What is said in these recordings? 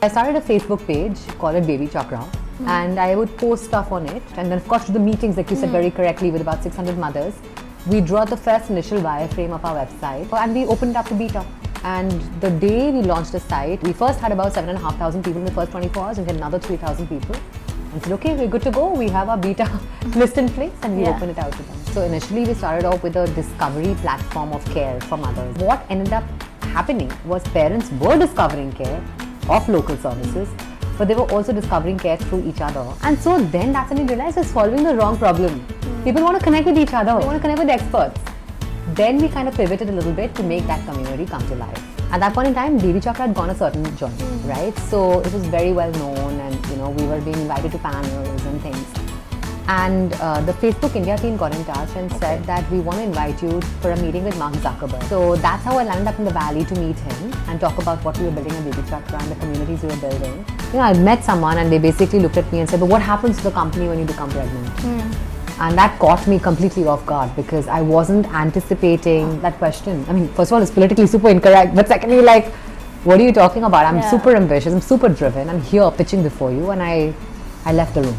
I started a Facebook page called BabyChakra, and I would post stuff on it. And then, of course, to the meetings, like you said very correctly, with about 600 mothers, we drew out the first initial wireframe of our website, and we opened up to beta. And the day we launched the site, we first had about 7,500 people in the first 24 hours, and we had another 3,000 people. And said, okay, we're good to go. We have our beta list in place, and we open it out to them. So initially, we started off with a discovery platform of care for mothers. What ended up happening was parents were discovering care of local services, but they were also discovering care through each other. And so then that's when we realized we're solving the wrong problem. People want to connect with each other, they want to connect with the experts. Then we kind of pivoted a little bit to make that community come to life. At that point in time, BabyChakra had gone a certain journey, right? So it was very well known, and we were being invited to panels and things. And the Facebook India team got in touch and said that we want to invite you for a meeting with Mark Zuckerberg. So that's how I landed up in the Valley to meet him and talk about what we were building at BabyChakra and the communities we were building. I met someone and they basically looked at me and said, but what happens to the company when you become pregnant? And that caught me completely off guard because I wasn't anticipating that question. I mean, first of all, it's politically super incorrect, but secondly, like, what are you talking about? I'm super ambitious, I'm super driven, I'm here pitching before you, and I left the room.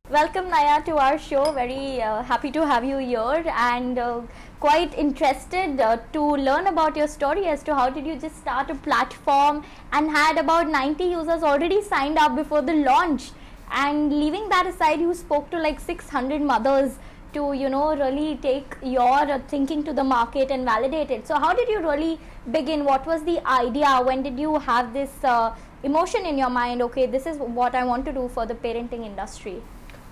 Welcome, Naiyya, to our show. Very happy to have you here, and quite interested to learn about your story as to how did you just start a platform and had about 90 users already signed up before the launch. And leaving that aside, you spoke to like 600 mothers to really take your thinking to the market and validate it. So how did you really begin? What was the idea? When did you have this emotion in your mind, okay, this is what I want to do for the parenting industry?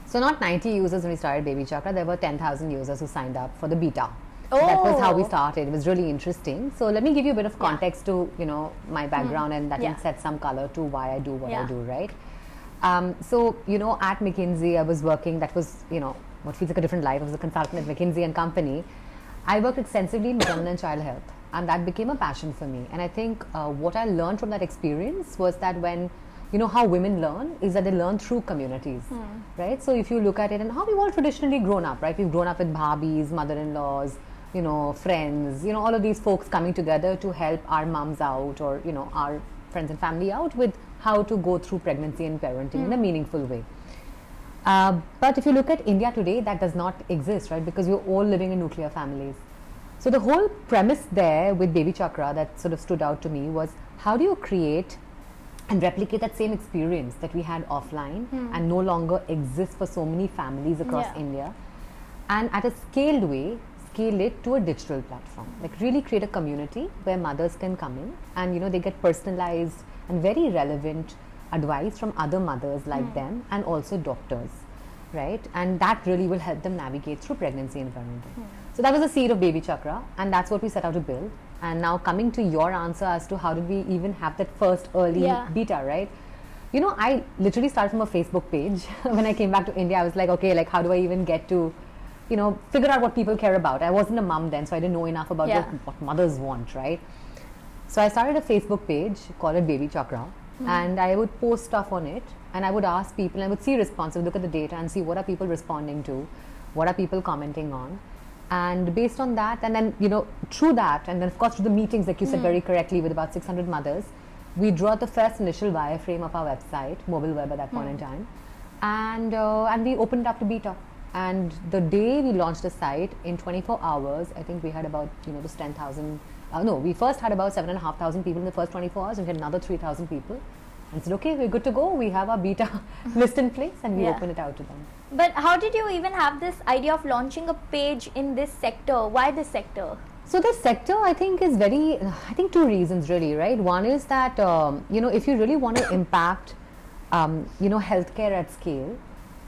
So not 90 users when we started BabyChakra, there were 10,000 users who signed up for the beta. That was how we started. It was really interesting. So let me give you a bit of context to my background, and that will set some color to why I do what I do, right? So at McKinsey I was working, that was what feels like a different life. I was a consultant at McKinsey and Company. I worked extensively in maternal and child health, and that became a passion for me. And I think what I learned from that experience was that when how women learn is that they learn through communities, right? So if you look at it and how we've all traditionally grown up, right? We've grown up with bhabis, mother-in-laws, friends, all of these folks coming together to help our moms out, or, our friends and family out with how to go through pregnancy and parenting in a meaningful way. But if you look at India today, that does not exist, right? Because we're all living in nuclear families. So the whole premise there with BabyChakra that sort of stood out to me was, how do you create and replicate that same experience that we had offline and no longer exists for so many families across India, and at a scaled way, scale it to a digital platform. Like really create a community where mothers can come in and they get personalized and very relevant advice from other mothers like them, and also doctors, right? And that really will help them navigate through pregnancy and parenting. So that was the seed of BabyChakra, and that's what we set out to build. And now coming to your answer as to how did we even have that first early beta, right? I literally started from a Facebook page. When I came back to India, I was like, okay, like how do I even get to, figure out what people care about? I wasn't a mom then, so I didn't know enough about what mothers want, right? So I started a Facebook page, called it BabyChakra, and I would post stuff on it, and I would ask people, and I would see responses, look at the data and see what are people responding to, what are people commenting on. And based on that, and then through that, and then of course through the meetings, like you said very correctly, with about 600 mothers, we drew out the first initial wireframe of our website, mobile web at that point in time, and we opened up to beta. And the day we launched the site, in 24 hours, I think we had about just 10,000. We first had about 7,500 people in the first 24 hours, and we had another 3,000 people. And said, okay, we're good to go. We have our beta list in place, and we open it out to them. But how did you even have this idea of launching a page in this sector? Why this sector? So this sector, I think, is two reasons really, right? One is that, if you really want to impact, healthcare at scale,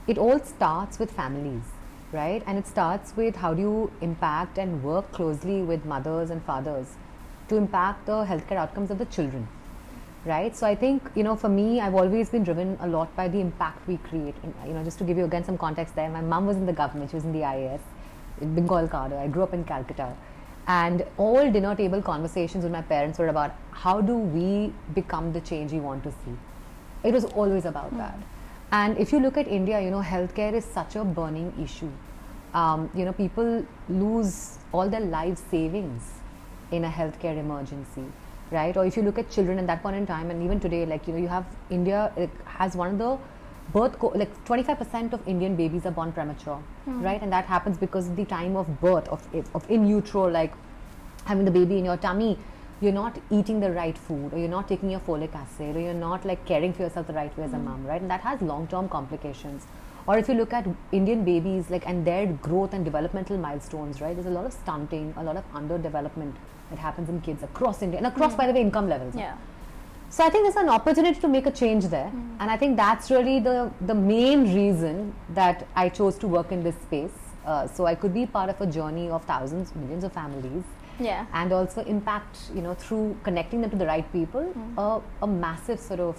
it all starts with families, right? And it starts with how do you impact and work closely with mothers and fathers to impact the healthcare outcomes of the children. Right, so I think for me, I've always been driven a lot by the impact we create. And, just to give you again some context there, my mom was in the government; she was in the IAS, in Bengal cadre. I grew up in Calcutta, and all dinner table conversations with my parents were about how do we become the change we want to see. It was always about that. And if you look at India, healthcare is such a burning issue. people lose all their life savings in a healthcare emergency, right? Or if you look at children at that point in time, and even today, you have India has one of the 25% of Indian babies are born premature, right? And that happens because of the time of birth, of in utero, like having the baby in your tummy, you're not eating the right food, or you're not taking your folic acid, or you're not caring for yourself the right way as a mom, right? And that has long-term complications. Or if you look at Indian babies, and their growth and developmental milestones, right? There's a lot of stunting, a lot of underdevelopment that happens in kids across India, and across, by the way, income levels. Yeah. So I think there's an opportunity to make a change there, and I think that's really the main reason that I chose to work in this space. So I could be part of a journey of thousands, millions of families, and also impact, through connecting them to the right people, a massive sort of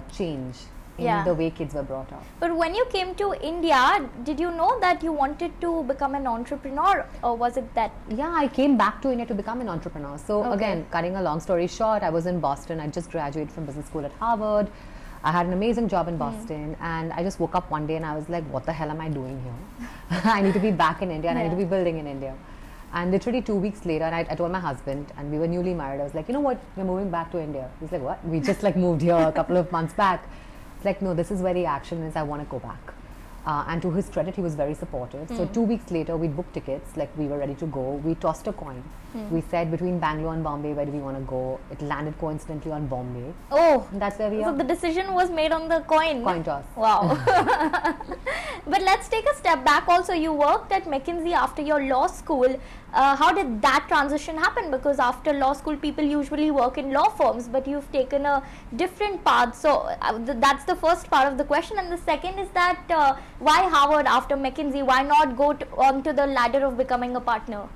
change in the way kids were brought up. But when you came to India, did you know that you wanted to become an entrepreneur, or was it that? Yeah, I came back to India to become an entrepreneur. So again, cutting a long story short, I was in Boston. I just graduated from business school at Harvard. I had an amazing job in Boston, and I just woke up one day and I was like, what the hell am I doing here? I need to be back in India, and I need to be building in India. And literally 2 weeks later, and I told my husband, and we were newly married, I was like, you know what, we're moving back to India. He's like, what? We just moved here a couple of months back. It's like, no, this is where the action is. I want to go back. And to his credit, he was very supportive. So 2 weeks later, we booked tickets. We were ready to go. We tossed a coin. We said between Bangalore and Bombay, where do we want to go? It landed coincidentally on Bombay. Oh, and that's where we are. So the decision was made on the coin. Coin toss. Wow. But let's take a step back. Also, you worked at McKinsey after your law school. How did that transition happen? Because after law school, people usually work in law firms, but you've taken a different path. So that's the first part of the question. And the second is that why Harvard after McKinsey? Why not go onto the ladder of becoming a partner?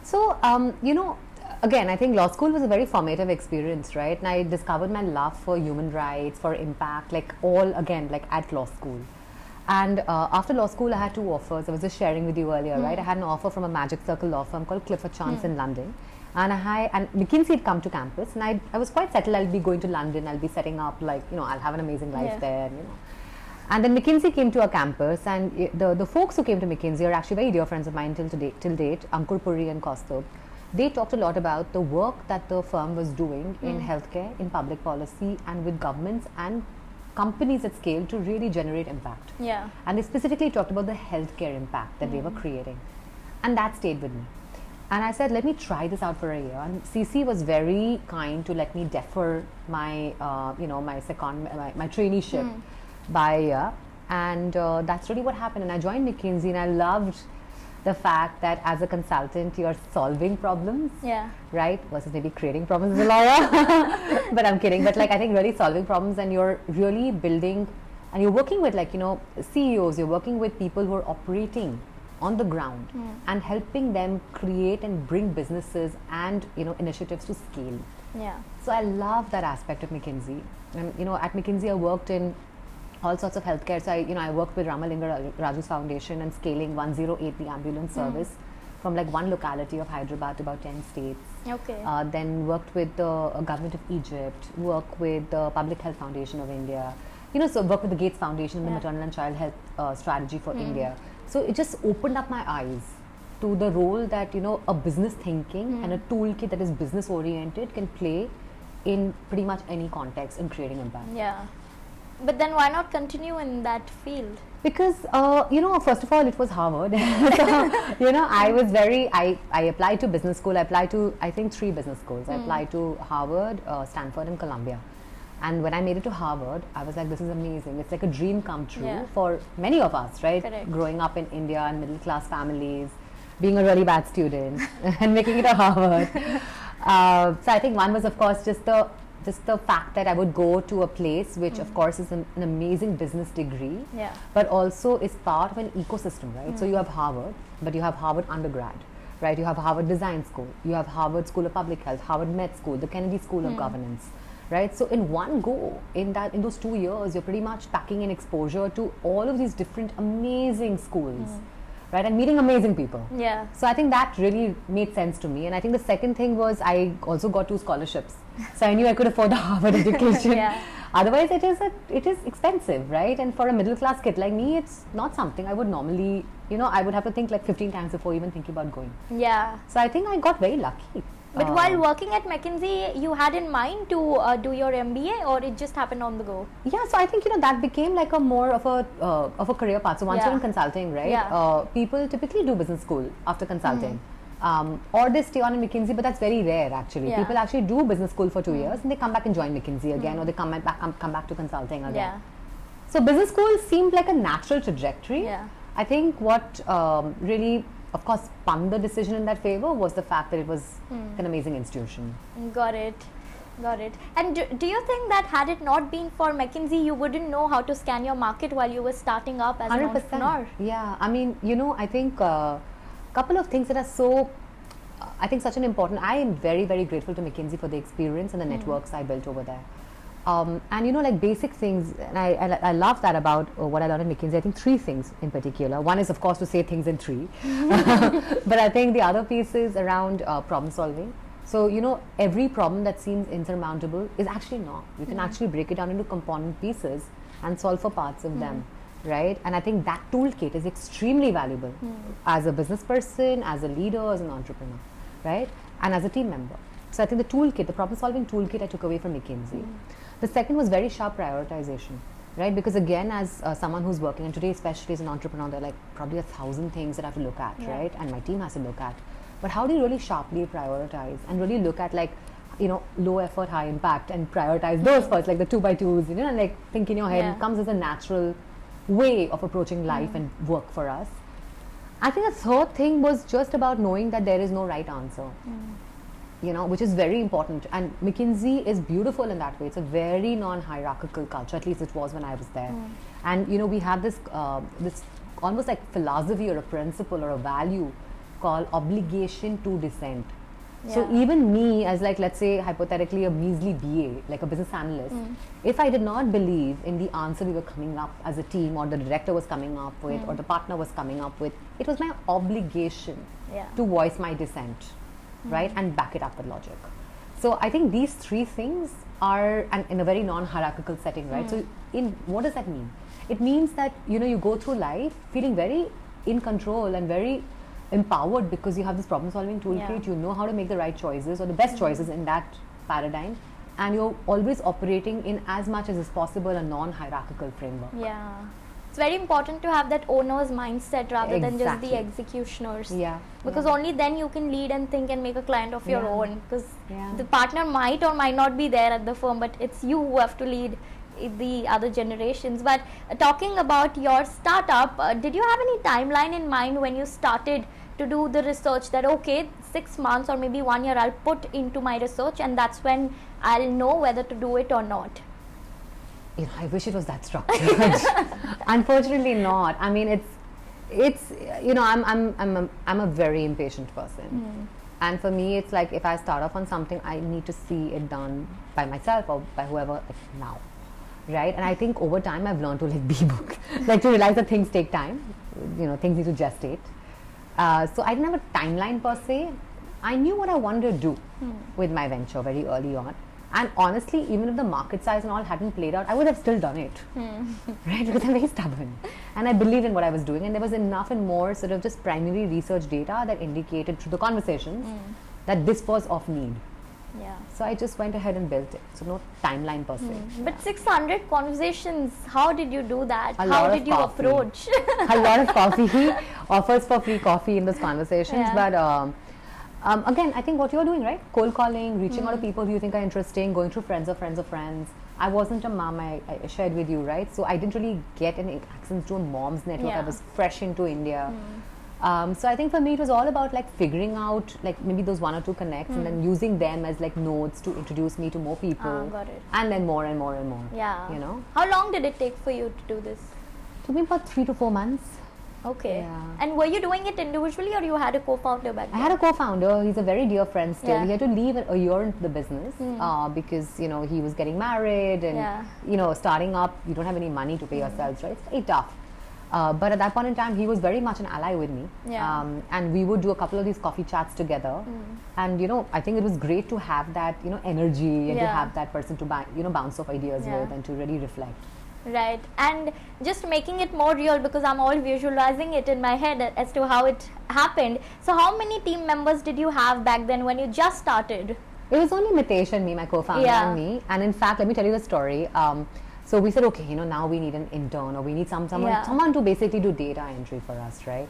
So, again, I think law school was a very formative experience, right? And I discovered my love for human rights, for impact, at law school. And after law school, I had 2 offers. I was just sharing with you earlier, right? I had an offer from a Magic Circle law firm called Clifford Chance in London. And McKinsey had come to campus, and I was quite settled. I'll be going to London. I'll be setting up, I'll have an amazing life there, And then McKinsey came to our campus, and the folks who came to McKinsey are actually very dear friends of mine till date, Ankur Puri and Kaustubh. They talked a lot about the work that the firm was doing in healthcare, in public policy, and with governments and companies at scale to really generate impact. Yeah. And they specifically talked about the healthcare impact that they were creating. And that stayed with me. And I said, let me try this out for a year. And CC was very kind to let me defer my, my traineeship by a year. And that's really what happened. And I joined McKinsey, and I loved the fact that as a consultant, you're solving problems, right? Versus maybe creating problems as a lawyer. But I'm kidding. But I think really solving problems, and you're really building, and you're working with CEOs, you're working with people who are operating on the ground and helping them create and bring businesses and, initiatives to scale. Yeah. So I love that aspect of McKinsey. And, at McKinsey, I worked in all sorts of healthcare. So I worked with Ramalinga Raju's foundation and scaling 108, the ambulance service, from one locality of Hyderabad to about 10 states. Okay. Then worked with the government of Egypt, worked with the Public Health Foundation of India, so worked with the Gates Foundation and the maternal and child health strategy for India. So it just opened up my eyes to the role that, a business thinking and a toolkit that is business oriented can play in pretty much any context in creating impact. Yeah. But then why not continue in that field? Because, first of all, it was Harvard. So, I applied to business school. I applied to, I think, 3 business schools. I applied to Harvard, Stanford and Columbia. And when I made it to Harvard, I was like, this is amazing. It's like a dream come true for many of us, right? Correct. Growing up in India and middle class families, being a really bad student and making it to Harvard. So I think one was, of course, just the fact that I would go to a place which, of course, is an amazing business degree, but also is part of an ecosystem, right? So you have Harvard, but you have Harvard undergrad, right? You have Harvard Design School, you have Harvard School of Public Health, Harvard Med School, the Kennedy School of Governance, right? So in one go, in those 2 years, you're pretty much packing in exposure to all of these different amazing schools. Right, and meeting amazing people. Yeah. So I think that really made sense to me. And I think the second thing was I also got 2 scholarships. So I knew I could afford the Harvard education. Otherwise, it is expensive, right? And for a middle class kid like me, it's not something I would normally, I would have to think like 15 times before even thinking about going. Yeah. So I think I got very lucky. But while working at McKinsey, you had in mind to do your MBA, or it just happened on the go? Yeah, so I think that became like a more of a career path. So once you're in consulting, right? People typically do business school after consulting, or they stay on in McKinsey, but that's very rare actually. Yeah. People actually do business school for 2 years and they come back and join McKinsey again, or they come back to consulting again. Yeah. So business school seemed like a natural trajectory. Yeah. I think what really, of course, spun the decision in that favor was the fact that it was an amazing institution. Got it. And do you think that had it not been for McKinsey, you wouldn't know how to scan your market while you were starting up as 100%. An entrepreneur? Yeah, I mean, I think a couple of things that are so, I think such an important, I am very, very grateful to McKinsey for the experience and the networks I built over there. And like basic things, and I love that about what I learned at McKinsey. I think 3 things in particular. One is, of course, to say things in 3. But I think the other piece is around problem solving. So, every problem that seems insurmountable is actually not. You can actually break it down into component pieces and solve for parts of them, right? And I think that toolkit is extremely valuable as a business person, as a leader, as an entrepreneur, right? And as a team member. So I think the problem solving toolkit I took away from McKinsey. The second was very sharp prioritization, right? Because again, as someone who's working, and today especially as an entrepreneur, there are like probably 1,000 things that I have to look at, right? And my team has to look at. But how do you really sharply prioritize and really look at like, low effort, high impact, and prioritize those first, like the 2x2s, and like think in your head. It comes as a natural way of approaching life and work for us. I think the third thing was just about knowing that there is no right answer. Which is very important. And McKinsey is beautiful in that way. It's a very non-hierarchical culture, at least it was when I was there. And, we have this almost like philosophy or a principle or a value called obligation to dissent. So even me as like, let's say hypothetically a measly BA, like a business analyst, if I did not believe in the answer we were coming up as a team, or the director was coming up with, or the partner was coming up with, it was my obligation to voice my dissent. Right, and back it up with logic. So I think these 3 things are, and in a very non-hierarchical setting, right? So what does that mean? It means that you go through life feeling very in control and very empowered because you have this problem-solving toolkit. You know how to make the right choices or the best choices in that paradigm, and you're always operating in as much as is possible a non-hierarchical framework. Yeah. It's very important to have that owner's mindset rather than just the executioners. Yeah. Because only then you can lead and think and make a client of your own. Because the partner might or might not be there at the firm, but it's you who have to lead the other generations. But talking about your startup, did you have any timeline in mind when you started to do the research that, okay, 6 months or maybe 1 year I'll put into my research and that's when I'll know whether to do it or not? I wish it was that structured. Unfortunately not. I mean, it's I'm a very impatient person. And for me, it's like if I start off on something, I need to see it done by myself or by whoever now, right? And I think over time I've learned to like be book, like to realize that things take time. Things need to gestate. So I didn't have a timeline per se. I knew what I wanted to do with my venture very early on. And honestly, even if the market size and all hadn't played out, I would have still done it, right? Because I'm very stubborn. And I believed in what I was doing. And there was enough and more sort of just primary research data that indicated through the conversations that this was of need. Yeah. So I just went ahead and built it. So no timeline per se. But 600 conversations, how did you do that? How did you approach? A lot of coffee, offers for free coffee in those conversations. But again, I think what you're doing, right? Cold calling, reaching out to people who you think are interesting, going through friends of friends of friends. I wasn't a mom, I shared with you, right? So I didn't really get any access to a mom's network. I was fresh into India. So I think for me, it was all about like figuring out like maybe those 1 or 2 connects and then using them as like nodes to introduce me to more people. Got it. And then more and more and more. Yeah. How long did it take for you to do this? It took me about 3 to 4 months. Okay. Yeah. And were you doing it individually or you had a co-founder back then? I had a co-founder. He's a very dear friend still. He had to leave a year into the business because, he was getting married and, starting up, you don't have any money to pay yourselves, right? It's very tough. But at that point in time, he was very much an ally with me. And we would do a couple of these coffee chats together. And, I think it was great to have that, energy and to have that person to, bounce off ideas with and to really reflect. Right, and just making it more real, because I'm all visualizing it in my head as to how it happened. So how many team members did you have back then when you just started? It was only Mitesh and me, my co-founder and me. And in fact, let me tell you the story. So we said, okay, now we need an intern, or we need someone to basically do data entry for us, right?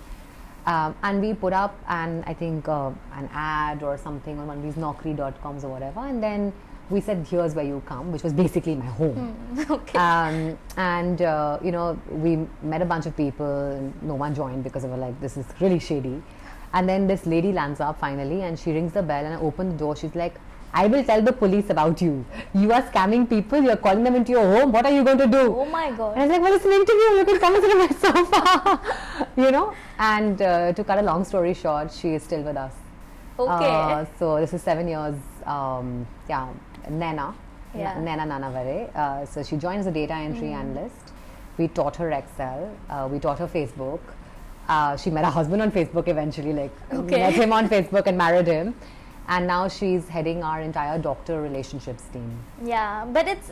And we put up an ad or something on one of these Naukri.coms or whatever, and then we said, here's where you come, which was basically my home. Okay. We met a bunch of people, and no one joined because they were like, this is really shady. And then this lady lands up finally, and she rings the bell, and I open the door. She's like, I will tell the police about you. You are scamming people. You are calling them into your home. What are you going to do? Oh my God. And I was like, well, it's an interview. You can come and sit on my sofa. And to cut a long story short, she is still with us. Okay. So this is 7 years. Naiyya Nanavare. So she joined as a data entry analyst. We taught her Excel. We taught her Facebook. She met her husband on Facebook eventually, met him on Facebook and married him. And now she's heading our entire doctor relationships team. Yeah, but it's,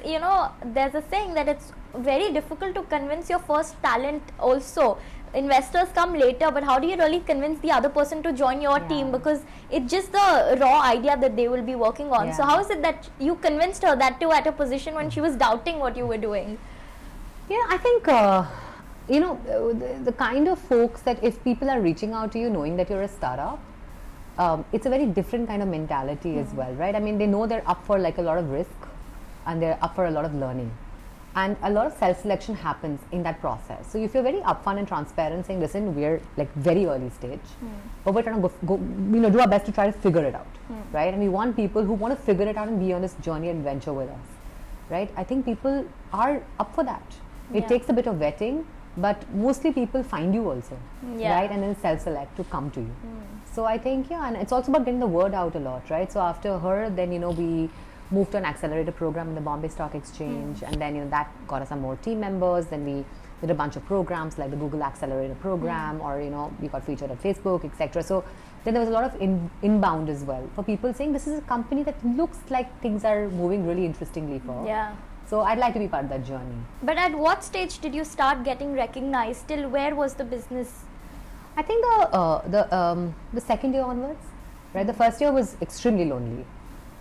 there's a saying that it's very difficult to convince your first talent also. Investors come later, but how do you really convince the other person to join your team? Because it's just the raw idea that they will be working on. So how is it that you convinced her, that too at a position when she was doubting what you were doing? Yeah, I think, the kind of folks that if people are reaching out to you knowing that you're a startup, it's a very different kind of mentality as well, right? I mean, they know they're up for a lot of risk, and they're up for a lot of learning. And a lot of self-selection happens in that process. So if you're very upfront and transparent, saying, listen, we're very early stage, but we're trying to go do our best to try to figure it out, right? And we want people who want to figure it out and be on this journey and adventure with us, right? I think people are up for that. It takes a bit of vetting, but mostly people find you also, right? And then self-select to come to you. So I think, and it's also about getting the word out a lot, right? So after her, then, we moved to an accelerator program in the Bombay Stock Exchange, and then that got us some more team members. Then we did a bunch of programs like the Google Accelerator program, or we got featured on Facebook, etc. So then there was a lot of inbound as well for people saying this is a company that looks like things are moving really interestingly for. Yeah. So I'd like to be part of that journey. But at what stage did you start getting recognized? Till where was the business? I think the second year onwards, right? The first year was extremely lonely.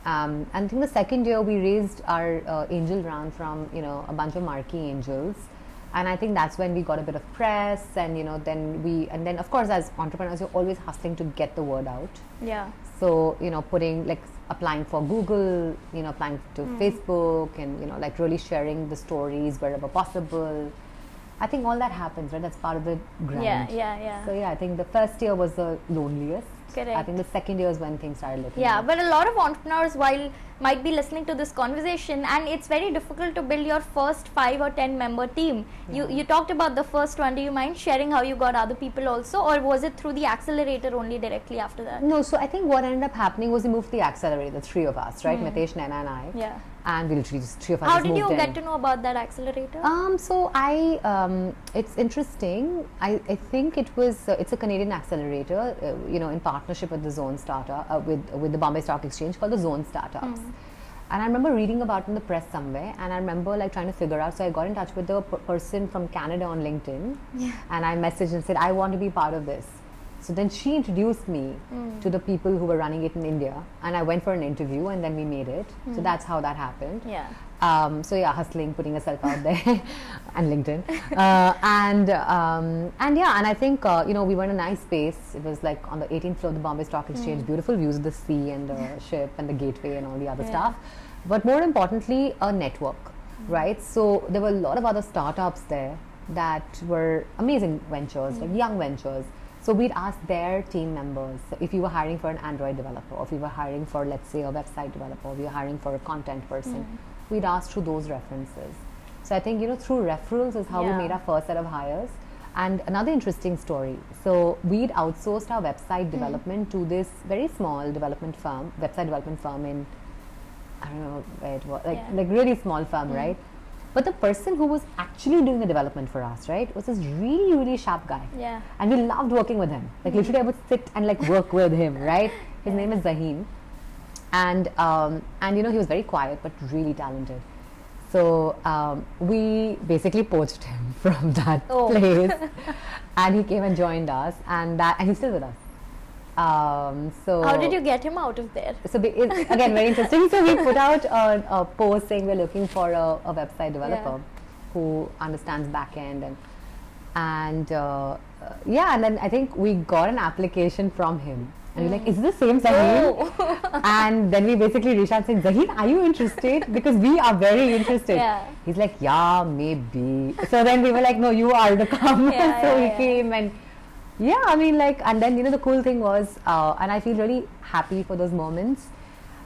And I think the second year we raised our angel round from a bunch of marquee angels, and I think that's when we got a bit of press, and then of course as entrepreneurs you're always hustling to get the word out. Yeah. So putting applying for Google, applying to Facebook, and really sharing the stories wherever possible. I think all that happens, right? That's part of the grind. Yeah. So I think the first year was the loneliest. Correct. I think the second year is when things started looking Yeah, up. but a lot of entrepreneurs might be listening to this conversation, and it's very difficult to build your first 5 or 10 member team. You talked about the first one. Do you mind sharing how you got other people also, or was it through the accelerator only directly after that? No, so I think what ended up happening was we moved to the accelerator, the three of us, right? Mitesh, Naiyya and I. Yeah. And we literally just three of us. How just did you moved get in. to know about that accelerator? So it's interesting. I think it was it's a Canadian accelerator, in partnership with the Zone Startup, with the Bombay Stock Exchange, called the Zone Startups. And I remember reading about it in the press somewhere, and I remember trying to figure out. So I got in touch with the person from Canada on LinkedIn, and I messaged and said, I want to be part of this. So then she introduced me to the people who were running it in India, and I went for an interview, and then we made it. So that's how that happened. Yeah. Hustling, putting yourself out there, and LinkedIn, and I think we were in a nice space. It was on the 18th floor of the Bombay Stock Exchange, beautiful views of the sea and the ship and the gateway and all the other stuff. But more importantly, a network, right? So there were a lot of other startups there that were amazing ventures, young ventures. So we'd ask their team members if you were hiring for an Android developer, or if you were hiring for, let's say, a website developer, or we were hiring for a content person. We'd ask through those references. So I think, through referrals is how we made our first set of hires. And another interesting story. So we'd outsourced our website development to this very small website development firm in, I don't know where it was, like really small firm, right? But the person who was actually doing the development for us, right, was this really, really sharp guy. Yeah. And we loved working with him. Literally I would sit and work with him, right? His name is Zaheen. And he was very quiet but really talented. So we basically poached him from that place, and he came and joined us, and he's still with us. So how did you get him out of there? So it's again very interesting. So we put out a post saying we're looking for a website developer who understands backend and then I think we got an application from him. And we're like, is this the same Zaheen? Oh. And then we basically reached out saying, Zaheen, are you interested? Because we are very interested. Yeah. He's like, yeah, maybe. So then we were like, no, you are to come. He came and I mean, like, and then, the cool thing was, and I feel really happy for those moments.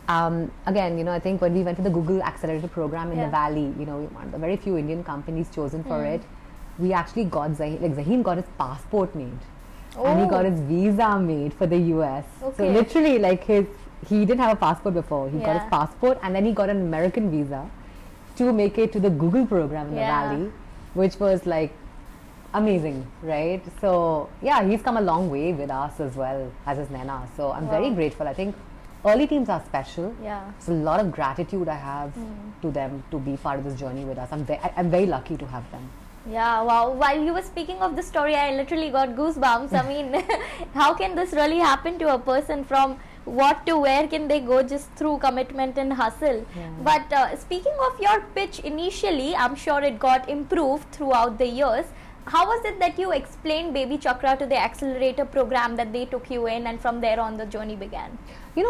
Again, I think when we went to the Google Accelerator program in the Valley, we were one of the very few Indian companies chosen for it. We actually got Zaheen got his passport made. And he got his visa made for the US. Okay. So literally, like he didn't have a passport before. He got his passport, and then he got an American visa to make it to the Google program in the Valley, which was like amazing, right? So he's come a long way with us as well as his Nana. So I'm very grateful. I think early teams are special. Yeah. It's a lot of gratitude I have to them to be part of this journey with us. I'm very lucky to have them. Yeah, wow. While you were speaking of this story, I literally got goosebumps. I mean, how can this really happen to a person? From what to where can they go just through commitment and hustle? Yeah. But speaking of your pitch initially, I'm sure it got improved throughout the years. How was it that you explained BabyChakra to the accelerator program that they took you in, and from there on the journey began? We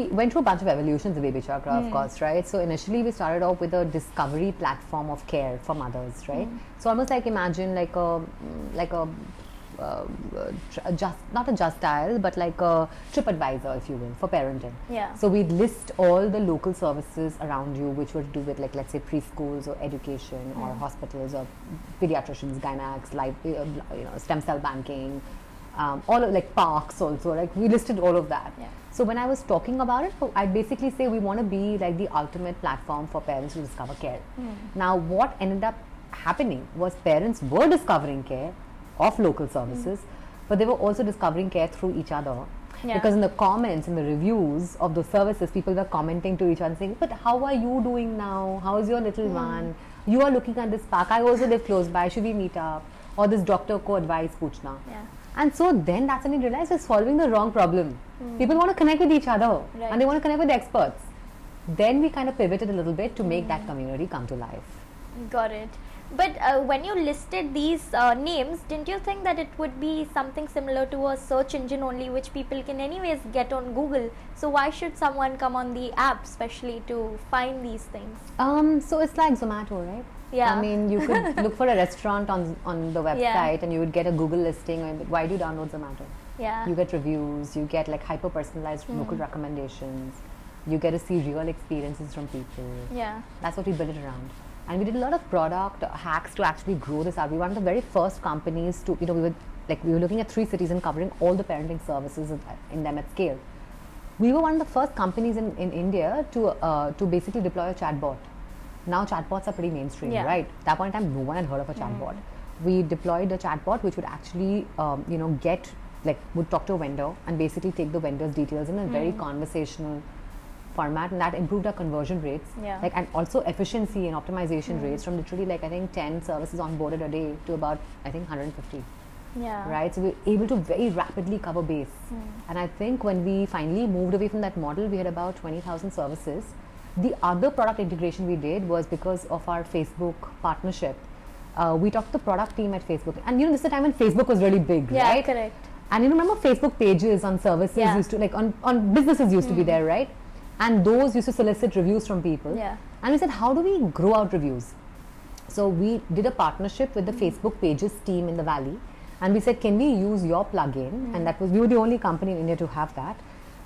went through a bunch of evolutions of BabyChakra, of course, right? So initially we started off with a discovery platform of care for mothers, right? So almost like imagine like a not a Just Dial, but like a TripAdvisor, if you will, for parenting. Yeah. So we'd list all the local services around you, which were to do with, like, let's say preschools or education or hospitals or pediatricians, gynacs, stem cell banking, all of, like, parks also. Like, we listed all of that. Yeah. So when I was talking about it, I'd basically say we want to be like the ultimate platform for parents to discover care. Now, what ended up happening was parents were discovering care of local services, but they were also discovering care through each other. Yeah. Because in the comments, in the reviews of those services, people were commenting to each other saying, but how are you doing now? How is your little one? You are looking at this park. I also live close by. Should we meet up? Or this doctor ko advice puchna. Yeah. And so then that's when you realize we're solving the wrong problem. People want to connect with each other and they want to connect with the experts. Then we kind of pivoted a little bit to make that community come to life. Got it. But when you listed these names, didn't you think that it would be something similar to a search engine only, which people can anyways get on Google? So why should someone come on the app especially to find these things? So it's like Zomato, right? Yeah. I mean, you could look for a restaurant on the website and you would get a Google listing. And why do you download Zomato? Yeah. You get reviews, you get like hyper-personalized local recommendations. You get to see real experiences from people. Yeah. That's what we built it around. And we did a lot of product hacks to actually grow this out. We were one of the very first companies to, we were looking at 3 cities and covering all the parenting services in them at scale. We were one of the first companies in India to basically deploy a chatbot. Now chatbots are pretty mainstream, right? At that point in time, no one had heard of a chatbot. We deployed a chatbot which would actually, would talk to a vendor and basically take the vendor's details in a very conversational format, and that improved our conversion rates, and also efficiency and optimization rates from literally I think 10 services onboarded a day to about 150. Yeah. Right. So we're able to very rapidly cover base. And I think when we finally moved away from that model, we had about 20,000 services. The other product integration we did was because of our Facebook partnership. We talked to the product team at Facebook, and this is the time when Facebook was really big, right? Yeah, correct. And remember Facebook pages on services used to on businesses used to be there, right? And those used to solicit reviews from people. Yeah. And we said, how do we grow out reviews? So we did a partnership with the Facebook Pages team in the Valley. And we said, can we use your plugin? And we were the only company in India to have that,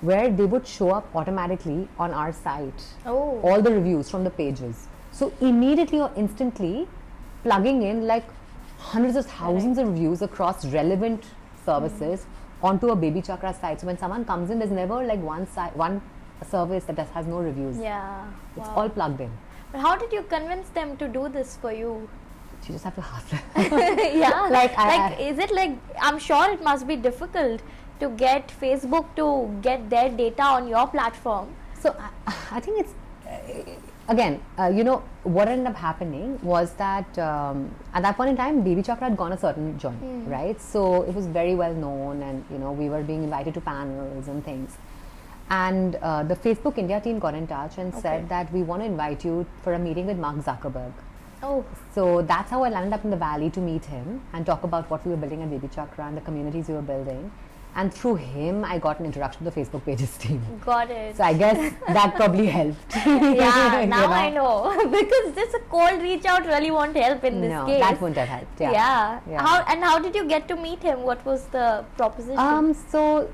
where they would show up automatically on our site. Oh. All the reviews from the pages. So immediately or instantly, plugging in like hundreds of thousands of reviews across relevant services onto a BabyChakra site. So when someone comes in, there's never like one service that has no reviews. Yeah. It's all plugged in. But how did you convince them to do this for you? You just have to hustle. Yeah. Is it like, I'm sure it must be difficult to get Facebook to get their data on your platform. So I think again, what ended up happening was that at that point in time, BabyChakra had gone a certain joint, right? So it was very well known, and we were being invited to panels and things. And the Facebook India team got in touch and said that we want to invite you for a meeting with Mark Zuckerberg. Oh. So that's how I landed up in the Valley to meet him and talk about what we were building at BabyChakra and the communities we were building. And through him, I got an introduction to the Facebook Pages team. Got it. So I guess that probably helped. Yeah, now I know. Because just a cold reach out really won't help in this case. No, that wouldn't have helped. Yeah. How did you get to meet him? What was the proposition? So,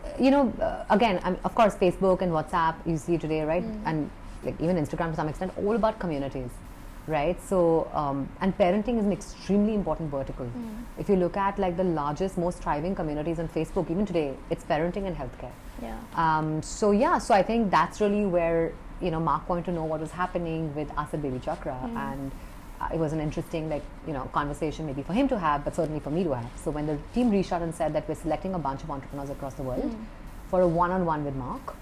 again, of course, Facebook and WhatsApp you see today, right? And like even Instagram to some extent, all about communities. Right, so and parenting is an extremely important vertical. If you look at like the largest, most thriving communities on Facebook, even today, it's parenting and healthcare. Yeah. So I think that's really where Mark wanted to know what was happening with us at BabyChakra, and it was an interesting conversation maybe for him to have, but certainly for me to have. So when the team reached out and said that we're selecting a bunch of entrepreneurs across the world for a one-on-one with Mark,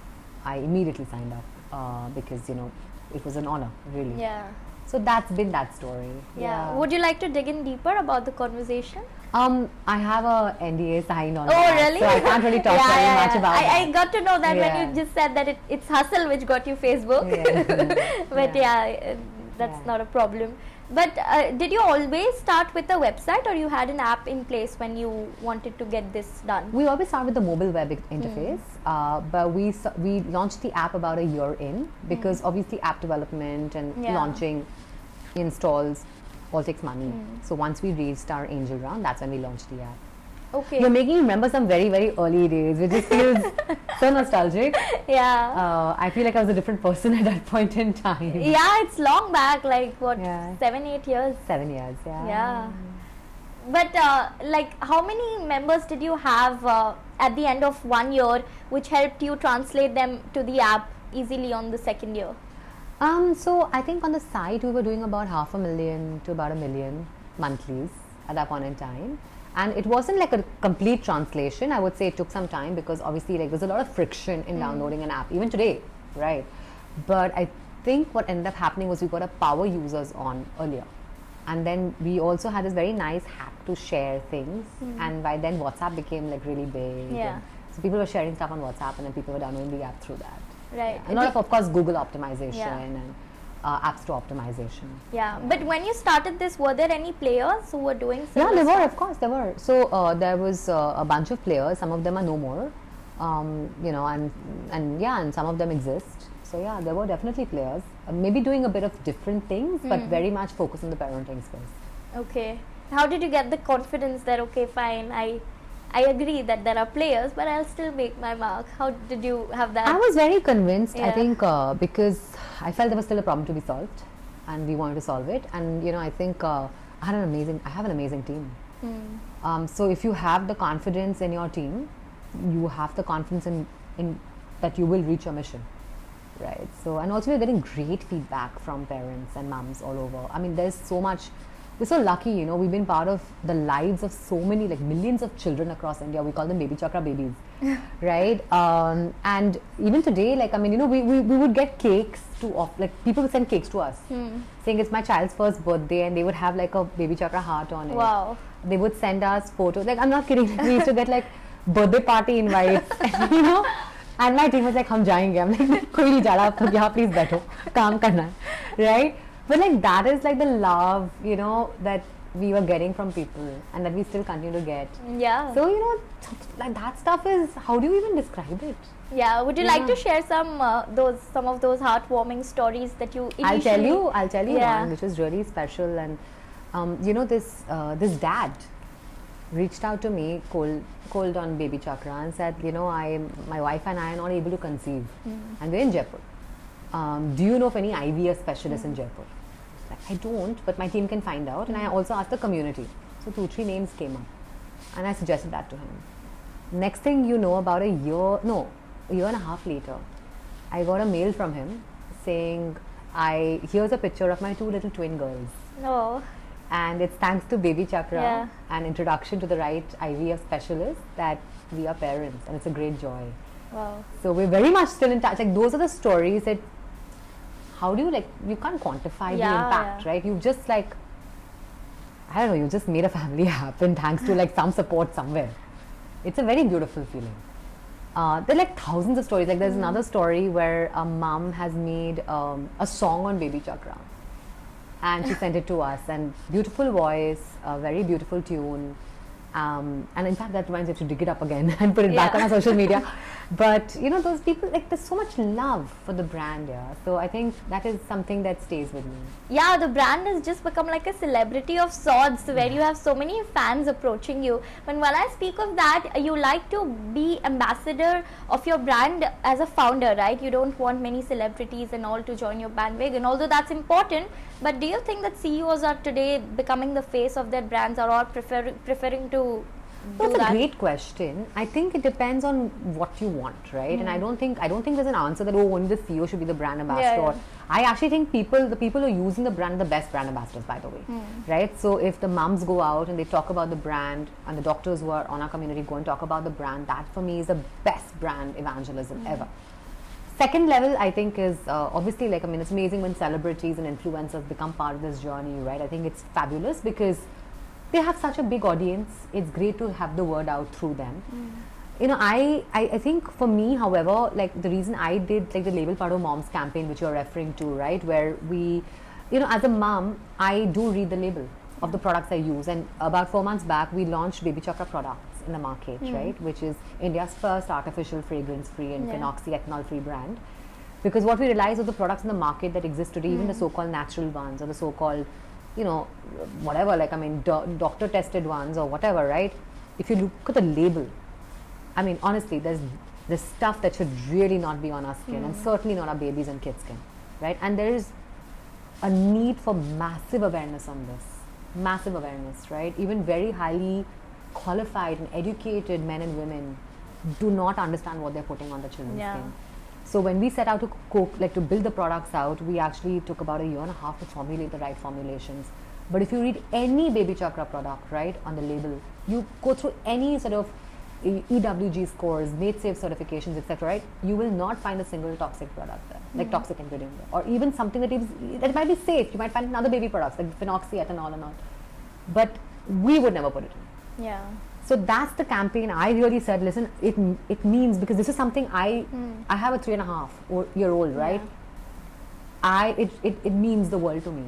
I immediately signed up because it was an honor, really. Yeah. So that's been that story. Yeah. Would you like to dig in deeper about the conversation? I have a NDA signed on. Oh, really? So I can't really talk very much about it. I got to know that when you just said that it's hustle which got you Facebook. But that's not a problem. But did you always start with a website, or you had an app in place when you wanted to get this done? We always start with the mobile web interface, but we launched the app about a year in, because obviously app development and launching installs all takes money. So once we raised our angel round, that's when we launched the app. Okay. You're making me remember some very, very early days, which just feels so nostalgic. Yeah. I feel like I was a different person at that point in time. Yeah, it's long back, like what, 7-8 years? 7 years, Yeah. But how many members did you have at the end of 1 year, which helped you translate them to the app easily on the second year? So I think on the site we were doing about 500,000 to about 1 million monthlies at that point in time. And it wasn't like a complete translation. I would say it took some time, because obviously there's a lot of friction in downloading an app, even today, right? But I think what ended up happening was we got a power users on earlier. And then we also had this very nice hack to share things. And by then WhatsApp became like really big. Yeah. So people were sharing stuff on WhatsApp, and then people were downloading the app through that. Right. And a lot of course, Google optimization and App Store optimization. Yeah, but when you started this, were there any players who were doing similar there stuff? were, of course, there were. So there was a bunch of players. Some of them are no more, and some of them exist. So yeah, there were definitely players, maybe doing a bit of different things, but very much focused on the parenting space. Okay. How did you get the confidence that, okay, fine, I agree that there are players, but I'll still make my mark? How did you have that? I was very convinced, I think, because I felt there was still a problem to be solved, and we wanted to solve it. And I think I have an amazing team. So if you have the confidence in your team, you have the confidence in that you will reach your mission, right? So, and also we're getting great feedback from parents and mums all over. I mean, there's so much. We're so lucky, we've been part of the lives of so many, like millions of children across India. We call them BabyChakra babies, right? And even today, we would get cakes people would send cakes to us saying it's my child's first birthday, and they would have like a BabyChakra heart on it. Wow. They would send us photos. Like, I'm not kidding. We used to get like birthday party invites, and my team was like, "Hum jayenge." I'm like, "Koi nahi ja raha, aap yahan please baitho, kaam karna hai," right? But like that is like the love, that we were getting from people, and that we still continue to get. Yeah. So like that stuff is, how do you even describe it? Yeah. Would you like to share some of those heartwarming stories that you initially? I'll tell you one which was really special, and this dad reached out to me cold on BabyChakra and said, my wife and I are not able to conceive, and we're in Jaipur. Do you know of any IVF specialists in Jaipur? I don't, but my team can find out. And I also asked the community. So 2-3 names came up, and I suggested that to him. Next thing you know, about a year and a half later, I got a mail from him saying, here's a picture of my 2 little twin girls. Oh. And it's thanks to BabyChakra and introduction to the right IVF specialist that we are parents, and it's a great joy. Wow. So we're very much still in touch. Like, those are the stories that how do you like, you can't quantify the impact, right? You just like, I don't know, you just made a family happen thanks to like some support somewhere. It's a very beautiful feeling. There are like thousands of stories. Like there's another story where a mom has made a song on BabyChakra, and she sent it to us, and beautiful voice, a very beautiful tune. And in fact, that reminds me to dig it up again and put it back on our social media. But you know, those people, like, there's so much love for the brand, so I think that is something that stays with me. Yeah, the brand has just become like a celebrity of sorts, where you have so many fans approaching you. But when I speak of that, you like to be ambassador of your brand as a founder, right? You don't want many celebrities and all to join your bandwagon, although that's important. But do you think that CEOs are today becoming the face of their brands, or all preferring to That's a great question. I think it depends on what you want, right? And I don't think there's an answer that only the CEO should be the brand ambassador. I actually think the people who are using the brand are the best brand ambassadors, by the way, right? So if the mums go out and they talk about the brand, and the doctors who are on our community go and talk about the brand, that for me is the best brand evangelism ever. Second level, I think, is obviously, like, I mean, it's amazing when celebrities and influencers become part of this journey, right? I think it's fabulous because they have such a big audience. It's great to have the word out through them. You know, I think for me, however, like the reason I did like the Label Pado Moms campaign, which you're referring to, right? Where we, you know, as a mom, I do read the label of the products I use. And about 4 months back, we launched BabyChakra products in the market, right? Which is India's first artificial fragrance-free and phenoxyethanol-free brand. Because what we realized was the products in the market that exist today, even the so-called natural ones or the so-called, you know, whatever, like, I mean, doctor tested ones or whatever, right? If you look at the label, I mean, honestly, there's stuff that should really not be on our skin, and certainly not our babies and kids' skin, right? And there is a need for massive awareness on this, massive awareness, right? Even very highly qualified and educated men and women do not understand what they're putting on the children's skin. So when we set out to build the products out, we actually took about 1.5 years to formulate the right formulations. But if you read any BabyChakra product, right, on the label, you go through any sort of EWG scores, made safe certifications, etc., right, you will not find a single toxic product there, like toxic ingredient there, or even something that might be safe. You might find in other baby products like phenoxyethanol or not, but we would never put it in. Yeah. So that's the campaign. I really said, listen, it means, because this is something I have a 3.5-year-old, right? It means the world to me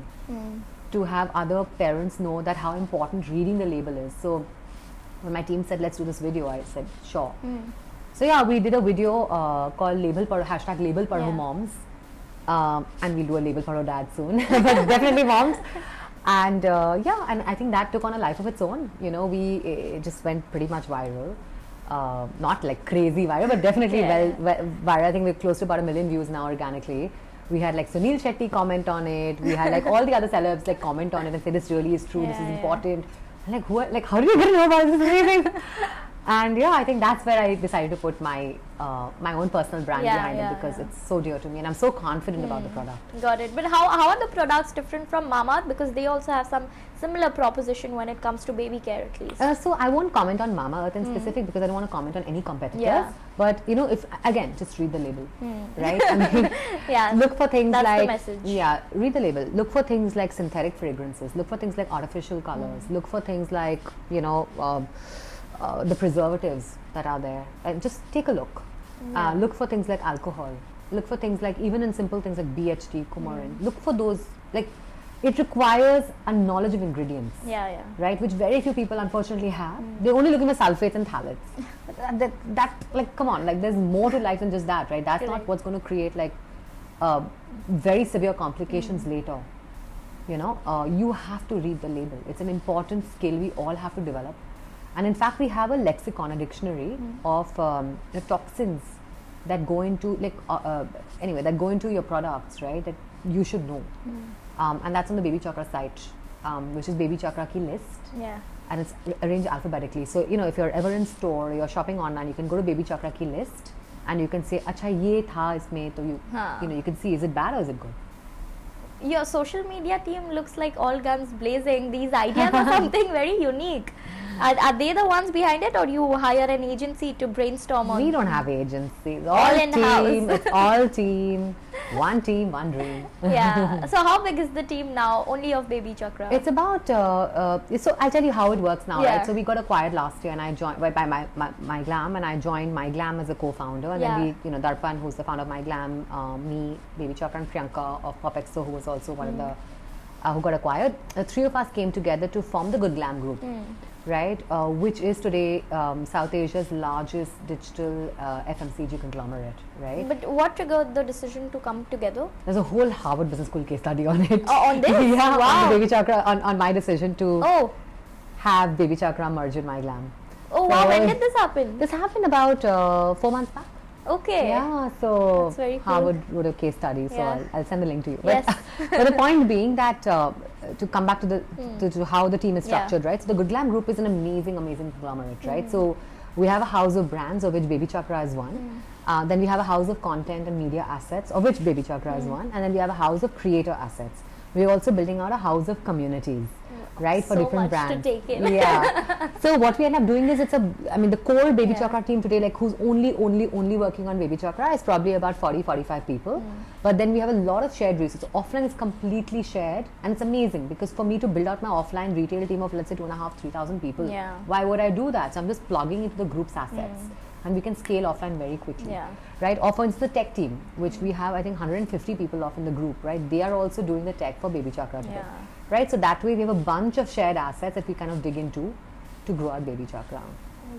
to have other parents know that how important reading the label is. So when my team said, let's do this video, I said, sure. So yeah, we did a video called Label Pado Moms, and we'll do a Label Pado Dad soon, but definitely moms. And and I think that took on a life of its own. You know, it just went pretty much viral. Not like crazy viral, but definitely well viral. I think we're close to about 1 million views now organically. We had like Sunil Shetty comment on it. We had like all the other celebs like comment on it and say this really is true. This is important. I'm like, how did you get to know about this? This is amazing. And yeah, I think that's where I decided to put my my own personal brand behind it, because it's so dear to me and I'm so confident about the product. Got it. But how are the products different from Mamaearth? Because they also have some similar proposition when it comes to baby care, at least. So I won't comment on Mamaearth in specific, because I don't want to comment on any competitors. But you know, if again, just read the label, right? I mean, look for things that's like the message. Read the label. Look for things like synthetic fragrances. Look for things like artificial colors. Look for things like, you know, the preservatives that are there, and just take a look. Look for things like alcohol. Look for things like, even in simple things like BHT, coumarin. Look for those. Like, it requires a knowledge of ingredients, right, which very few people unfortunately have. They're only looking for sulfates and phthalates. that like, come on, like, there's more to life than just that, right? That's not what's going to create like very severe complications later. You know, you have to read the label. It's an important skill we all have to develop. And in fact, we have a lexicon, a dictionary of the toxins that go into that go into your products, right? That you should know, and that's on the BabyChakra site, which is BabyChakra ki list. And it's arranged alphabetically. So you know, if you're ever in store or you're shopping online, you can go to BabyChakra ki list and you can say, "Acha ye tha isme," so you know, you can see, is it bad or is it good? Your social media team looks like all guns blazing. These ideas are something very unique. Are they the ones behind it, or you hire an agency to brainstorm on? We don't have agencies. All in-house. It's all team. One team, one dream. Yeah. So how big is the team now, only of BabyChakra? It's about, so I'll tell you how it works now, Yeah. right? So we got acquired last year and I joined by MyGlamm, and I joined MyGlamm as a co-founder. And then we, Darpan, who's the founder of MyGlamm, me, BabyChakra, and Priyanka of Popexo, who was also one of the, who got acquired. The three of us came together to form the Good Glamm Group. Right, which is today South Asia's largest digital FMCG conglomerate, right? But what triggered the decision to come together? There's a whole Harvard Business School case study on it. Oh, on this? Yeah, wow. on the BabyChakra, on my decision to have BabyChakra merge with MyGlamm. Oh, wow, when did this happen? This happened about 4 months back. Okay. Yeah, so that's very cool. Harvard wrote a case study, so I'll send the link to you. Yes. But the point being that to come back to the to how the team is structured, right? So the Good Glamm Group is an amazing conglomerate, right? So we have a house of brands, of which BabyChakra is one. Then we have a house of content and media assets, of which BabyChakra is one. And then we have a house of creator assets. We're also building out a house of communities, right, for so different much brands. To take in. Yeah. So what we end up doing is the core BabyChakra team today, like who's only working on BabyChakra, is probably about 40-45 people. But then we have a lot of shared resources. Offline is completely shared, and it's amazing because for me to build out my offline retail team of, let's say, 2,500-3,000 people, why would I do that? So I'm just plugging into the group's assets. And we can scale offline very quickly, right? Or for instance, the tech team, which we have, I think, 150 people off in the group, right? They are also doing the tech for BabyChakra today, right? So that way we have a bunch of shared assets that we kind of dig into to grow our BabyChakra.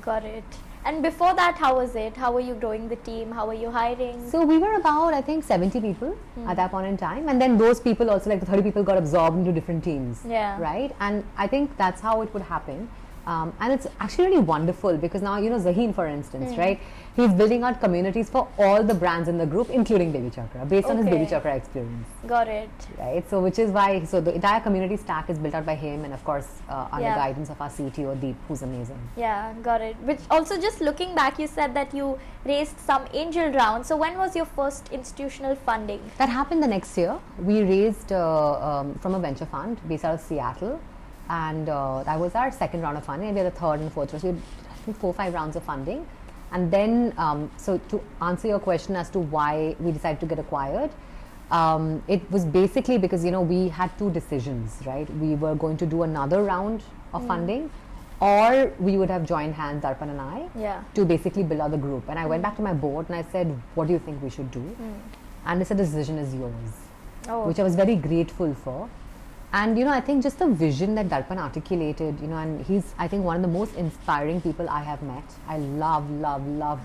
Got it. And before that, how was it? How were you growing the team? How were you hiring? So we were about, I think, 70 people at that point in time. And then those people also, like the 30 people got absorbed into different teams, right? And I think that's how it would happen. And it's actually really wonderful because now, Zaheen, for instance, right? He's building out communities for all the brands in the group, including BabyChakra, based on his BabyChakra experience. Got it. Right? So, which is why, so the entire community stack is built out by him and, of course, under guidance of our CTO, Deep, who's amazing. Yeah, got it. Which also, just looking back, you said that you raised some angel rounds. So, when was your first institutional funding? That happened the next year. We raised from a venture fund based out of Seattle. And that was our second round of funding, and we had the third and fourth round. So we had, I think, 4-5 rounds of funding. And then, so to answer your question as to why we decided to get acquired, it was basically because, we had two decisions, right? We were going to do another round of funding, or we would have joined hands, Darpan and I, to basically build out the group. And I went back to my board and I said, what do you think we should do? And they said, the decision is yours, which I was very grateful for. And, I think just the vision that Darpan articulated, and he's, I think, one of the most inspiring people I have met. I love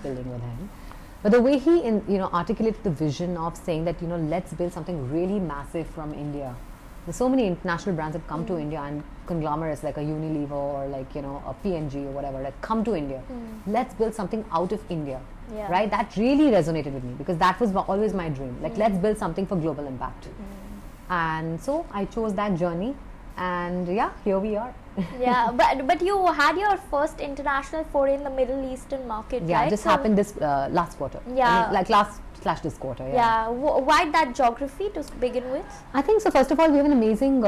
building with him. But the way he, articulated the vision of saying that, let's build something really massive from India. There's so many international brands that come to India, and conglomerates like a Unilever or like, a P&G or whatever, like come to India. Let's build something out of India, right? That really resonated with me because that was always my dream. Like, let's build something for global impact. And so I chose that journey, and here we are. But you had your first international foray in the Middle Eastern market, right? Just happened this last quarter. Like last/this quarter. Why that geography to begin with? I think so. First of all, we have an amazing,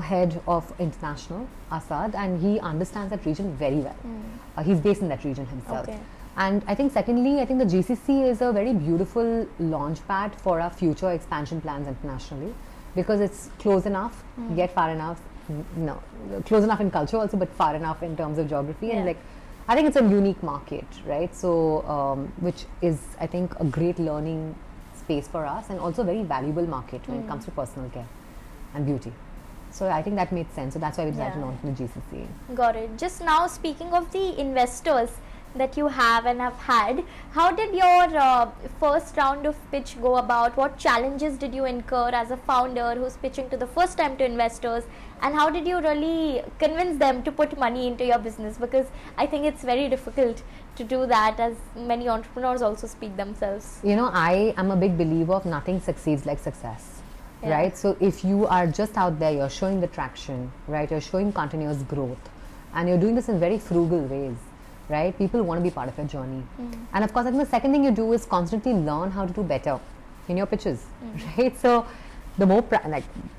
head of international, Asad, and he understands that region very well. He's based in that region himself. And I think secondly, the GCC is a very beautiful launch pad for our future expansion plans internationally because it's close enough, yet far enough, close enough in culture also, but far enough in terms of geography. And I think it's a unique market, right? So, which is, I think, a great learning space for us and also a very valuable market when it comes to personal care and beauty. So I think that made sense. So that's why we decided to launch in the GCC. Got it. Just now, speaking of the investors that you have and have had, how did your first round of pitch go about? What challenges did you incur as a founder who's pitching to the first time to investors, and how did you really convince them to put money into your business? Because I think it's very difficult to do that, as many entrepreneurs also speak themselves. I am a big believer of nothing succeeds like success, right? So if you are just out there, you're showing the traction, right? You're showing continuous growth, and you're doing this in very frugal ways, right? People want to be part of your journey. And of course, I think the second thing you do is constantly learn how to do better in your pitches, right? So the more,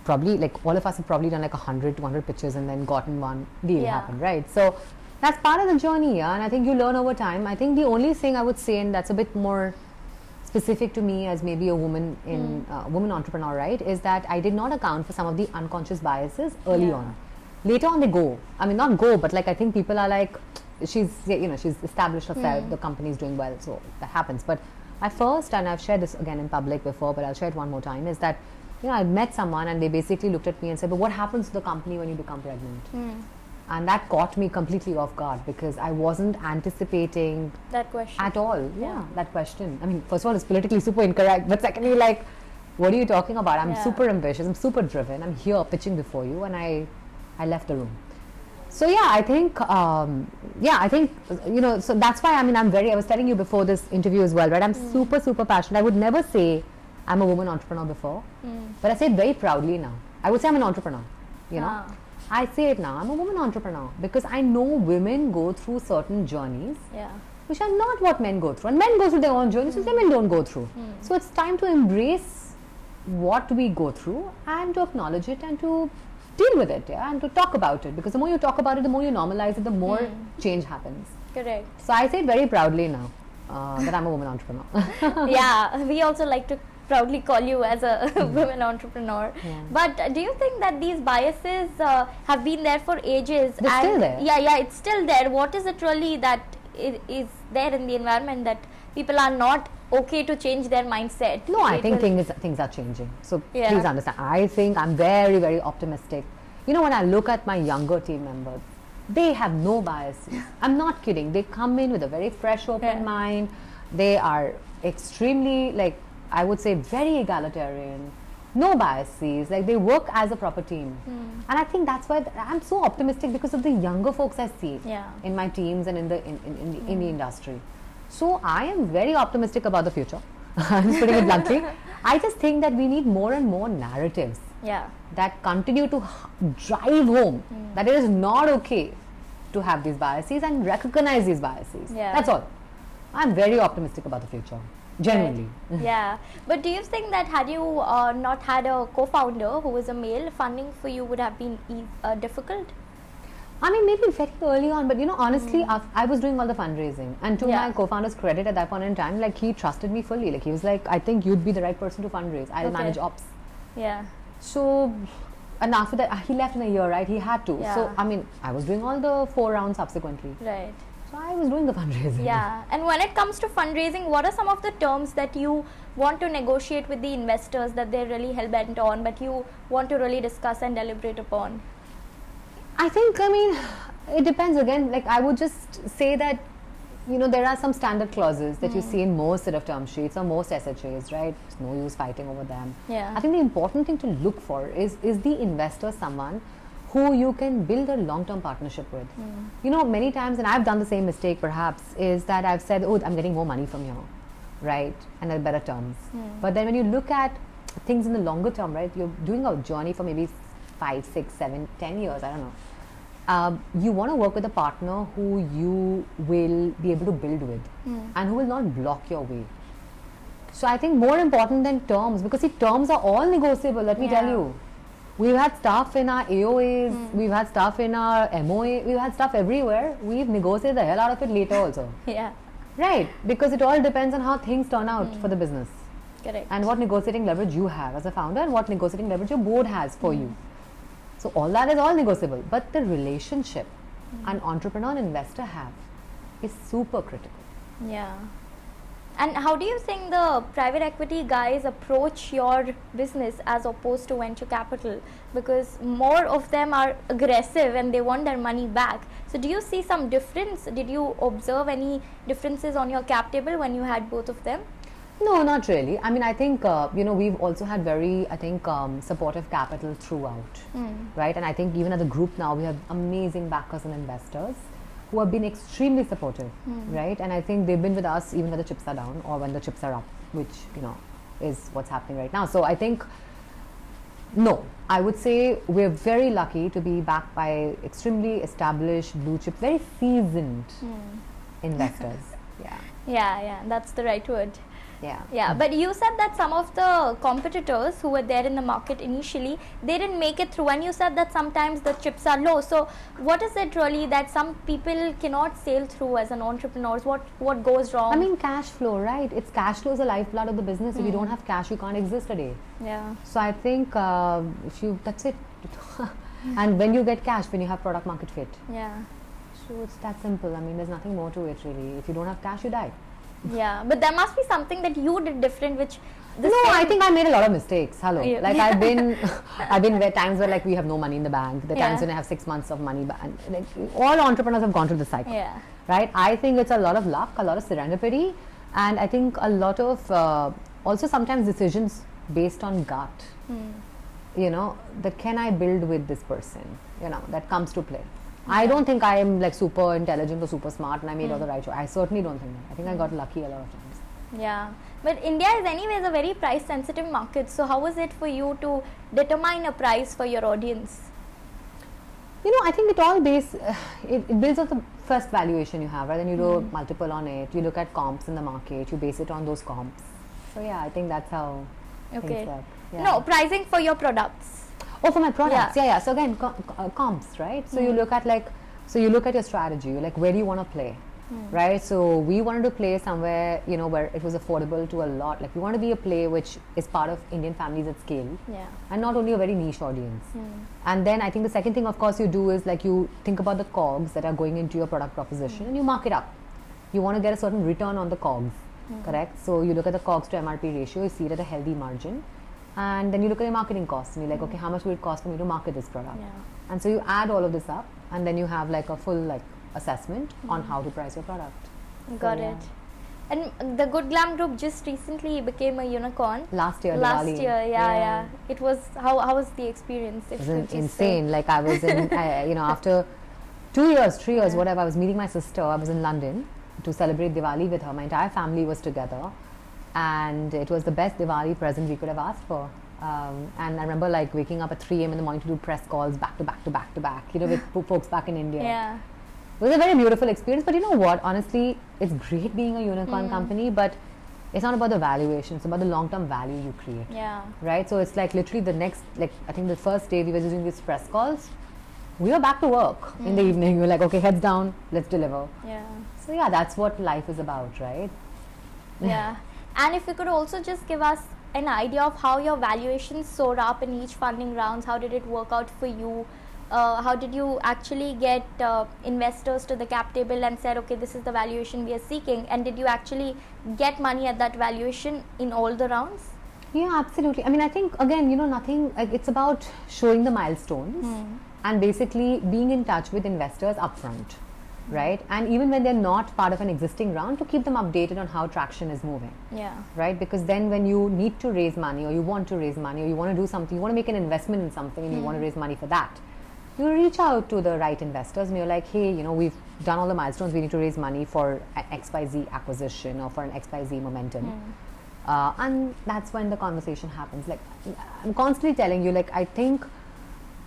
probably all of us have probably done 100, 200 pitches and then gotten one deal happen, right? So that's part of the journey, and I think you learn over time. I think the only thing I would say, and that's a bit more specific to me as maybe a woman in woman entrepreneur, right, is that I did not account for some of the unconscious biases early on. Later on they go. I mean, not go, but like I think people are like, she's established herself, the company is doing well, so that happens. But at first, and I've shared this again in public before, but I'll share it one more time, is that I met someone and they basically looked at me and said, but what happens to the company when you become pregnant? And that caught me completely off guard because I wasn't anticipating that question at all. That question. I mean, first of all, it's politically super incorrect, but secondly, like, what are you talking about? I'm super ambitious, I'm super driven, I'm here pitching before you, and I left the room. So I think, so that's why, I mean, I was telling you before this interview as well, right? I'm super, super passionate. I would never say I'm a woman entrepreneur before, but I say it very proudly now. I would say I'm an entrepreneur, you know. I say it now, I'm a woman entrepreneur because I know women go through certain journeys which are not what men go through. And men go through their own journeys which women don't go through. So it's time to embrace what we go through and to acknowledge it and to deal with it, and to talk about it, because the more you talk about it, the more you normalize it, the more change happens. Correct. So I say it very proudly now that I'm a woman entrepreneur. We also like to proudly call you as a women entrepreneur. But do you think that these biases have been there for ages? They're still there. It's still there. What is it really that is there in the environment that people are not okay to change their mindset? No, I think things are changing. So please understand. I think I'm very, very optimistic. When I look at my younger team members, they have no biases. I'm not kidding. They come in with a very fresh, open mind. They are extremely, like, I would say very egalitarian, no biases, like they work as a proper team. And I think that's why I'm so optimistic, because of the younger folks I see in my teams and in the industry. So I am very optimistic about the future. I'm just putting it bluntly. I just think that we need more and more narratives that continue to drive home that it is not okay to have these biases and recognize these biases. That's all. I'm very optimistic about the future. Genuinely. But do you think that had you not had a co-founder who was a male, funding for you would have been difficult? I mean, maybe very early on, but honestly, I was doing all the fundraising, and to my co-founder's credit at that point in time, like, he trusted me fully. Like, he was like, I think you'd be the right person to fundraise. I'll manage ops. So, and after that, he left in a year, right? He had to. So, I mean, I was doing all the 4 rounds subsequently. So I was doing the fundraising. And when it comes to fundraising, what are some of the terms that you want to negotiate with the investors that they're really hell-bent on, but you want to really discuss and deliberate upon? I think, I mean, it depends again. Like, I would just say that, there are some standard clauses that you see in most set of term sheets or most SHAs, right? There's no use fighting over them. I think the important thing to look for is the investor someone who you can build a long-term partnership with. Many times, and I've done the same mistake perhaps, is that I've said, oh, I'm getting more money from you, right? And at better terms. But then when you look at things in the longer term, right? You're doing a journey for maybe 5, 6, 7, 10 years, I don't know. You want to work with a partner who you will be able to build with and who will not block your way. So I think more important than terms, because see, terms are all negotiable, let me tell you. We've had stuff in our AOAs, we've had stuff in our MOA, we've had stuff everywhere. We've negotiated the hell out of it later also. Right, because it all depends on how things turn out for the business. Correct. And what negotiating leverage you have as a founder and what negotiating leverage your board has for you. So all that is all negotiable. But the relationship an entrepreneur and investor have is super critical. And how do you think the private equity guys approach your business as opposed to venture capital? Because more of them are aggressive and they want their money back. So do you see some difference? Did you observe any differences on your cap table when you had both of them? No, not really. I mean, I think, we've also had very, supportive capital throughout, right? And I think even at the group now, we have amazing backers and investors who have been extremely supportive, right? And I think they've been with us even when the chips are down or when the chips are up, which, is what's happening right now. So I think, no, I would say we're very lucky to be backed by extremely established, blue chip, very seasoned investors. Yeah, that's the right word. Yeah, but you said that some of the competitors who were there in the market initially, they didn't make it through, and you said that sometimes the chips are low. So what is it really that some people cannot sail through as an entrepreneur? What goes wrong? I mean, cash flow, right? It's cash flow is the lifeblood of the business. If you don't have cash, you can't exist a day. Yeah. So I think that's it. And when you get cash, when you have product market fit. Yeah. So it's that simple. I mean, there's nothing more to it really. If you don't have cash, you die. Yeah, but there must be something that you did different, which I think I made a lot of mistakes. Hello, Yeah. like I've been where times where like we have no money in the bank. The times when I have 6 months of money, and like all entrepreneurs have gone through the cycle. Yeah. Right. I think it's a lot of luck, a lot of serendipity, and I think a lot of also sometimes decisions based on gut. You know, that can I build with this person? You know, that comes to play. I don't think I am like super intelligent or super smart and I made all the right choice. I certainly don't think that. I think I got lucky a lot of times. Yeah, but India is anyways a very price sensitive market. So how was it for you to determine a price for your audience? You know, I think it all it builds on the first valuation you have, right? Then you do multiple on it. You look at comps in the market. You base it on those comps. So yeah, I think that's how things work. Yeah. No, pricing for your products. Oh, for my products, yeah. So again, comps, right? So you look at you look at your strategy. Like, where do you want to play, right? So we wanted to play somewhere, you know, where it was affordable to a lot. Like, we want to be a play which is part of Indian families at scale, and not only a very niche audience. And then I think the second thing, of course, you do is like you think about the cogs that are going into your product proposition, and you mark it up. You want to get a certain return on the cogs, correct? So you look at the cogs to MRP ratio. You see it at a healthy margin. And then you look at your marketing costs and you're like, okay, how much will it cost for me to market this product? And so you add all of this up and then you have like a full like assessment on how to price your product. Got it. And the Good Glamm Group just recently became a unicorn. Last year, yeah. It was, how was the experience? It was insane. Like I was in, you know, after 2 years, 3 years, whatever, I was meeting my sister. I was in London to celebrate Diwali with her. My entire family was together. And it was the best Diwali present we could have asked for. And I remember like waking up at 3 a.m. in the morning to do press calls back to back, you know, with folks back in India. Yeah. It was a very beautiful experience. But you know what? Honestly, it's great being a unicorn company, but it's not about the valuation. It's about the long-term value you create. Yeah. Right? So it's like literally the next, like I think the first day we were doing these press calls, we were back to work in the evening. We were like, okay, heads down, let's deliver. Yeah. So yeah, that's what life is about, right? Yeah. And if you could also just give us an idea of how your valuations soared up in each funding rounds, how did it work out for you? How did you actually get investors to the cap table and said, okay, this is the valuation we are seeking? And did you actually get money at that valuation in all the rounds? Yeah, absolutely. I mean, I think, again, you know, nothing, it's about showing the milestones and basically being in touch with investors upfront. Right, and even when they're not part of an existing round, to keep them updated on how traction is moving. Yeah. Right, because then when you need to raise money, or you want to raise money, or you want to do something, you want to make an investment in something, and you want to raise money for that, you reach out to the right investors, and you're like, hey, you know, we've done all the milestones. We need to raise money for an XYZ acquisition or for an XYZ momentum, and that's when the conversation happens. Like, I'm constantly telling you, like, I think,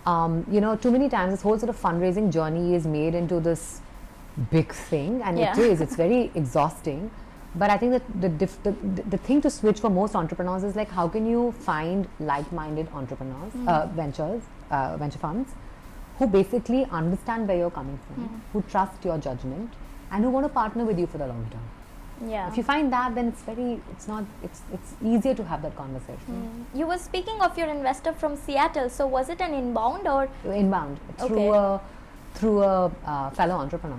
you know, too many times this whole sort of fundraising journey is made into this big thing, and it's very exhausting. But I think that the thing to switch for most entrepreneurs is like, how can you find like-minded entrepreneurs, venture funds, who basically understand where you're coming from, who trust your judgment, and who want to partner with you for the long term. Yeah. If you find that, then it's easier to have that conversation. You were speaking of your investor from Seattle. So was it an inbound or inbound through a fellow entrepreneur?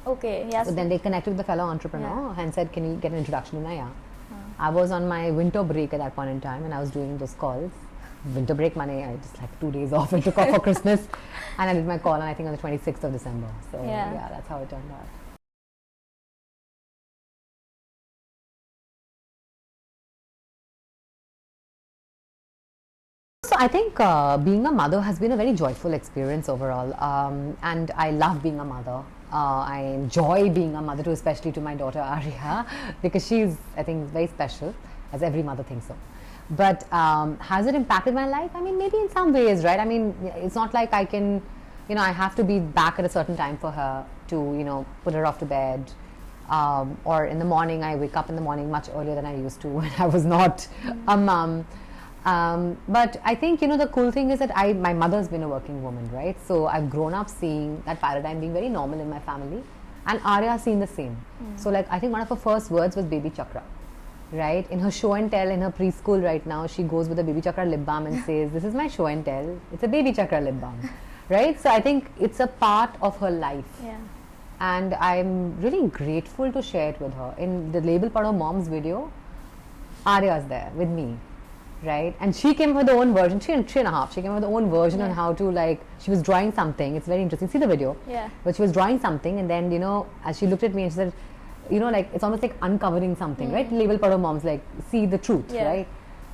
Okay, yes. So then they connected with the fellow entrepreneur and said, can you get an introduction to Naiyya? I was on my winter break at that point in time and I was doing those calls. Winter break money, I just like 2 days off and took off for Christmas, and I did my call on, I think, on the 26th of December. So yeah, that's how it turned out. So I think being a mother has been a very joyful experience overall, and I love being a mother. I enjoy being a mother too, especially to my daughter Arya, because she's, I think, very special, as every mother thinks so. But has it impacted my life? I mean, maybe in some ways, right? I mean, it's not like I can, you know, I have to be back at a certain time for her to, you know, put her off to bed, or in the morning, I wake up in the morning much earlier than I used to when I was not a mom. But I think, the cool thing is that my mother's been a working woman, right? So I've grown up seeing that paradigm being very normal in my family, and Arya's seen the same. So like, I think one of her first words was BabyChakra, right? In her show and tell in her preschool right now, she goes with a BabyChakra lip balm and says, this is my show and tell, it's a BabyChakra lip balm, right? So I think it's a part of her life. Yeah. And I'm really grateful to share it with her. In the Label Pado Mom's video, Arya's there with me, right? And she came with her own version, three and a half. She came with her own version on how to, like, she was drawing something. It's very interesting. See the video? Yeah. But she was drawing something, and then, as she looked at me and she said, like, it's almost like uncovering something, right? Label Pado Moms, like, see the truth, right?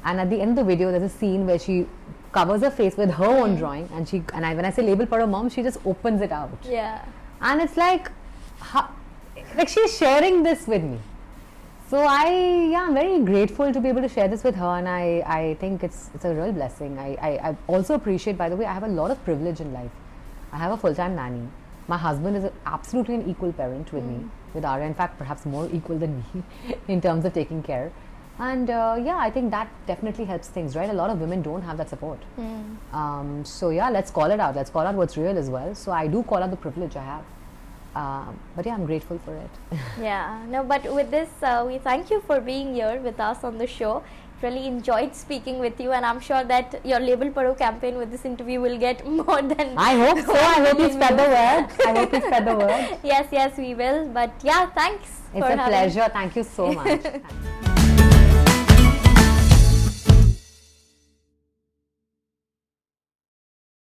And at the end of the video, there's a scene where she covers her face with her own drawing, and when I say Label Pado Mom, she just opens it out. Yeah. And it's like she's sharing this with me. So I'm very grateful to be able to share this with her, and I think it's a real blessing. I also appreciate, by the way, I have a lot of privilege in life. I have a full-time nanny. My husband is absolutely an equal parent with me, with Arya, in fact, perhaps more equal than me in terms of taking care. And I think that definitely helps things, right? A lot of women don't have that support. So let's call it out. Let's call out what's real as well. So I do call out the privilege I have. But I'm grateful for it. But with this, we thank you for being here with us on the show. Really enjoyed speaking with you, and I'm sure that your Label Pado campaign with this interview will get more than... I hope so. I hope you spread the word. I hope you spread the word. Yes, we will. But thanks. It's a pleasure. Thank you so much.